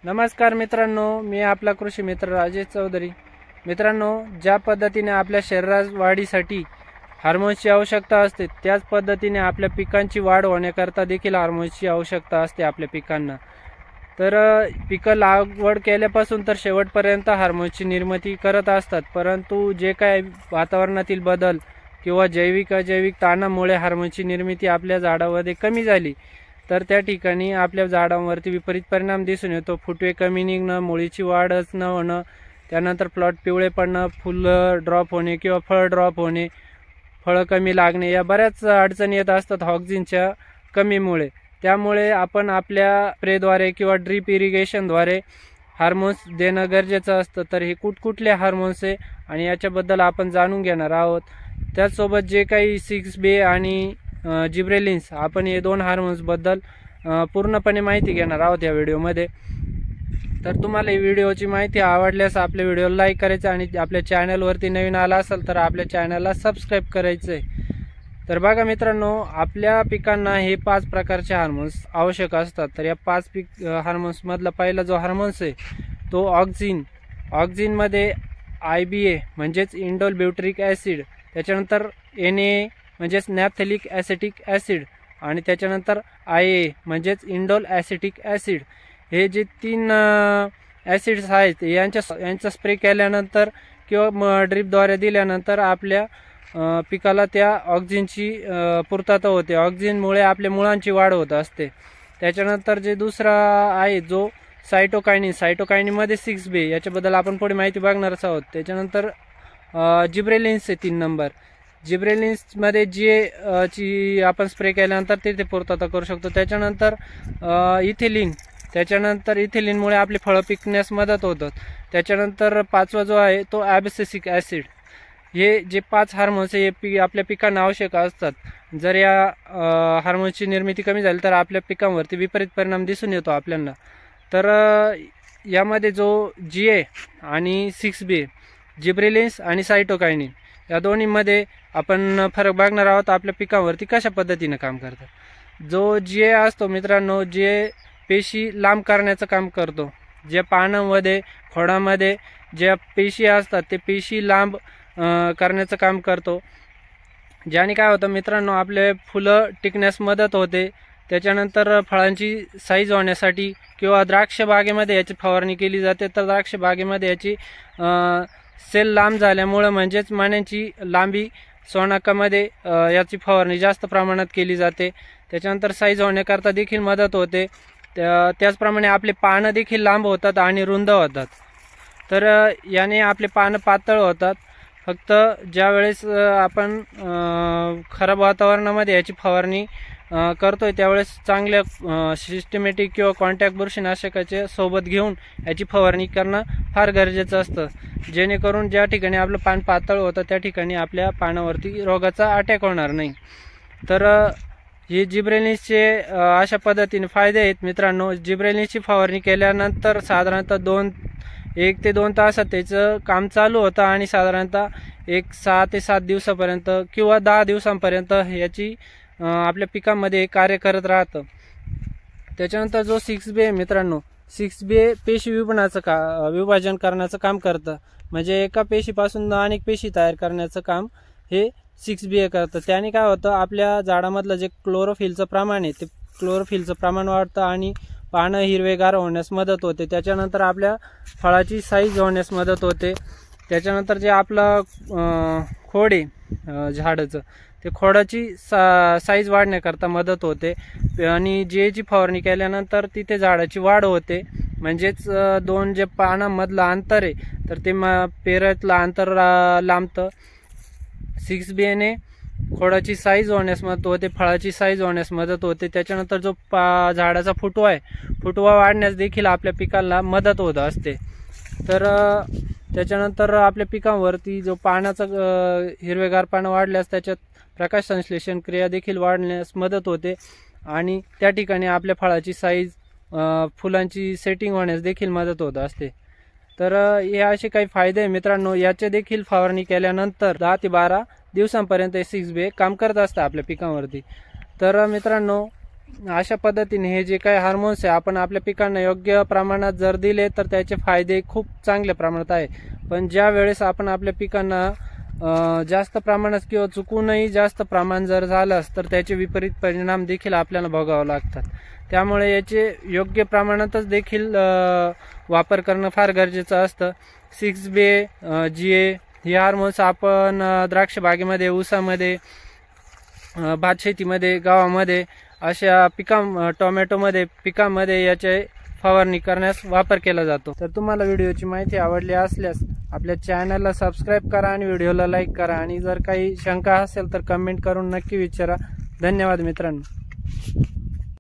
नमस्कार मित्रांनो, मी आपला कृषी मित्र राजेश चौधरी। मित्रांनो, ज्या पद्धतीने आपल्या शरीरात वाढीसाठी हार्मोन्सची आवश्यकता असते, त्याच पद्धतीने आपल्या पिकांची वाढ होण्याकरता देखील हार्मोन्सची आवश्यकता असते आपल्या पिकांना। तर पिकं लागवड केल्यापासून तर शेवटपर्यंत हार्मोन्सची निर्मिती करत असतात, परंतु जे काही वातावरणातील बदल किंवा जैविक अजैविक ताणामुळे हार्मोन्सची निर्मिती आपल्या झाडामध्ये कमी झाली तर त्या ठिकाणी आपल्या झाडांवरती विपरीत परिणाम दिसून येतो। फुटवे कमी निघणं, मुळीची वाढच न होणं, त्यानंतर प्लॉट पिवळे पडणं, फुल ड्रॉप होणे किंवा फळ ड्रॉप होणे, फळं कमी लागणे, या बऱ्याच अडचणी येत असतात ऑक्सिजनच्या कमीमुळे। त्यामुळे आपण आपल्या स्प्रेद्वारे किंवा ड्रीप इरिगेशनद्वारे हार्मोन्स देणं गरजेचं असतं। तर हे कुठकुठले हार्मोन्स आहे आणि याच्याबद्दल आपण जाणून घेणार आहोत। त्याचसोबत जे काही 6B आणि जिब्रेलिन्स, आपण हे दोन हार्मोन्स बद्दल पूर्णपणे माहिती घेणार आहोत या व्हिडिओमध्ये। तर तुम्हाला ही व्हिडिओची माहिती आवडल्यास आपल्या व्हिडिओला लाईक करायचं आणि आपल्या चॅनलवरती नवीन आला असेल तर आपल्या चॅनलला सबस्क्राईब करायचं आहे। तर बघा मित्रांनो, आपल्या पिकांना हे 5 प्रकारचे हार्मोन्स आवश्यक असतात। तर या 5 हार्मोन्स मधला पहिला जो हार्मोन्स आहे तो ऑक्सिन। ऑक्सिनमध्ये IBA म्हणजेच इंडोल ब्युटरिक ॲसिड, त्याच्यानंतर NA म्हणजेच नॅफ्थॅलिक ॲसिटिक ॲसिड आणि त्याच्यानंतर IA म्हणजेच इंडोल ॲसिटिक ॲसिड, हे जे 3 ॲसिड्स आहेत यांचा स्प्रे केल्यानंतर किंवा ड्रिपद्वारे दिल्यानंतर आपल्या पिकाला त्या ऑक्सिजनची पूर्तता होते। ऑक्सिजनमुळे आपल्या मुळांची वाढ होत असते। त्याच्यानंतर जे दुसरा आहे जो सायटोकायनिन, सायटोकायनिनमध्ये 6B, याच्याबद्दल आपण पुढे माहिती बघणारच आहोत। त्याच्यानंतर जिब्रेलिन्स आहे 3 नंबर। जिब्रेलिन्समध्ये ची आपण स्प्रे केल्यानंतर ते पूर्तता करू शकतो। त्याच्यानंतर इथिलीन, त्याच्यानंतर इथिलीनमुळे आपले फळं पिकण्यास मदत होतात। त्याच्यानंतर 5वा जो आहे तो ॲब्सिसिक ॲसिड। हे जे 5 हार्मोन्स हे आपल्या पिकांना आवश्यक असतात। जर या हार्मोन्सची निर्मिती कमी झाली तर आपल्या पिकांवरती विपरीत परिणाम दिसून येतो आपल्याला। तर यामध्ये जो GA आणि 6B, जिब्रेलिन्स आणि सायटोकायनिन, या दोन्हीमध्ये आपण फरक बघणार आहोत आपल्या पिकांवरती कशा पद्धतीने काम करतात। जो GA असतो मित्रांनो, GA पेशी लांब करण्याचं काम करतो। जे पानांमध्ये खोडामध्ये ज्या पेशी असतात ते पेशी लांब करण्याचं काम करतो, ज्याने काय होतं मित्रांनो, आपले फुलं टिकण्यास मदत होते। त्याच्यानंतर फळांची साईज होण्यासाठी किंवा द्राक्ष बागेमध्ये याची फवारणी केली जाते। तर द्राक्ष बागेमध्ये याची सेल लांब झाल्यामुळे म्हणजेच मण्यांची लांबी सोनाकामध्ये याची फवारणी जास्त प्रमाणात केली जाते। त्याच्यानंतर साईज होण्याकरता देखील मदत होते। त्याचप्रमाणे आपले पानं देखील लांब होतात आणि रुंद होतात। तर याने आपले पानं पातळ होतात। फक्त ज्या वेळेस आपण खराब वातावरणामध्ये याची फवारणी करतोय त्यावेळेस चांगल्या सिस्टमॅटिक किंवा कॉन्टॅक्ट बुरशीनाशकाचे सोबत घेऊन याची फवारणी करणं फार गरजेचं असतं, जेणेकरून ज्या ठिकाणी आपलं पान पातळ होतं त्या ठिकाणी आपल्या पानावरती रोगाचा अटॅक होणार नाही। तर हे जिब्रेलिन्सचे अशा पद्धतीने फायदे आहेत मित्रांनो। जिब्रेलिन्सची फवारणी केल्यानंतर साधारणतः 1 ते 2 तासात त्याचं काम चालू होतं आणि साधारणतः 6 ते 7 दिवसापर्यंत किंवा 10 दिवसांपर्यंत याची आपल्या पिकांमध्ये कार्य करत राहतं। त्याच्यानंतर जो 6B आहे मित्रांनो, 6B पेशी विभाजन करण्याचं काम करतं। म्हणजे एका पेशीपासून अनेक पेशी तयार करण्याचं काम हे 6B करतं। त्याने काय होतं, आपल्या झाडामधलं जे क्लोरोफिलचं प्रमाण आहे ते क्लोरोफिलचं प्रमाण वाढतं आणि पानं हिरवेगार होण्यास मदत होते। त्याच्यानंतर आपल्या फळाची साईज होण्यास मदत होते। त्याच्यानंतर जे आपलं खोड आहे झाडाचं, ते खोडाची साईज वाढण्याकरता मदत होते आणि GAची फवारणी केल्यानंतर तिथे झाडाची वाढ होते। म्हणजेच 2 जे पानांमधलं अंतर आहे तर ते पेरातलं अंतर लांबतं। 6Bने खोडाची साईज होण्यास मदत होते, फळाची साईज होण्यास मदत होते। त्याच्यानंतर जो झाडाचा फुटवा आहे, फुटवा वाढण्यास देखील आपल्या पिकांना मदत होत असते। तर त्याच्यानंतर आपल्या पिकांवरती जो पानाचा हिरवेगार पानं वाढल्यास त्याच्यात प्रकाश संश्लेषण क्रिया देखील वाढण्यास मदत होते आणि त्या ठिकाणी आपल्या फळाची साईज, फुलांची सेटिंग होण्यास देखील मदत होत असते। तर हे असे काही फायदे आहे मित्रांनो। याचे देखील फवारणी केल्यानंतर 10 ते 12 दिवसांपर्यंत 6B काम करत असतं आपल्या पिकांवरती। तर मित्रांनो, अशा पद्धतीने हे जे काही हार्मोन्स आहे आपण आपल्या पिकांना योग्य प्रमाणात जर दिले तर त्याचे फायदे खूप चांगल्या प्रमाणात आहे। पण ज्या वेळेस आपण आपल्या पिकांना जास्त प्रमाणात किंवा चुकूनही जास्त प्रमाण जर झालं तर त्याचे विपरीत परिणाम देखील आपल्याला भोगावे लागतात। त्यामुळे याचे योग्य प्रमाणातच देखील वापर करणं फार गरजेचं असतं। 6-BA, GA हे हार्मोन्स आपण द्राक्ष बागेमध्ये, ऊसामध्ये, भात शेतीमध्ये, गव्हामध्ये अशा टोमॅटोमध्ये पिकांमध्ये याचे फवारणी करण्यास वापर केला जातो। तर तुम्हाला व्हिडिओची माहिती आवडली असल्यास आपल्या चॅनलला सबस्क्राईब करा आणि व्हिडिओला लाईक करा आणि जर काही शंका असेल तर कमेंट करून नक्की विचारा। धन्यवाद मित्रांनो।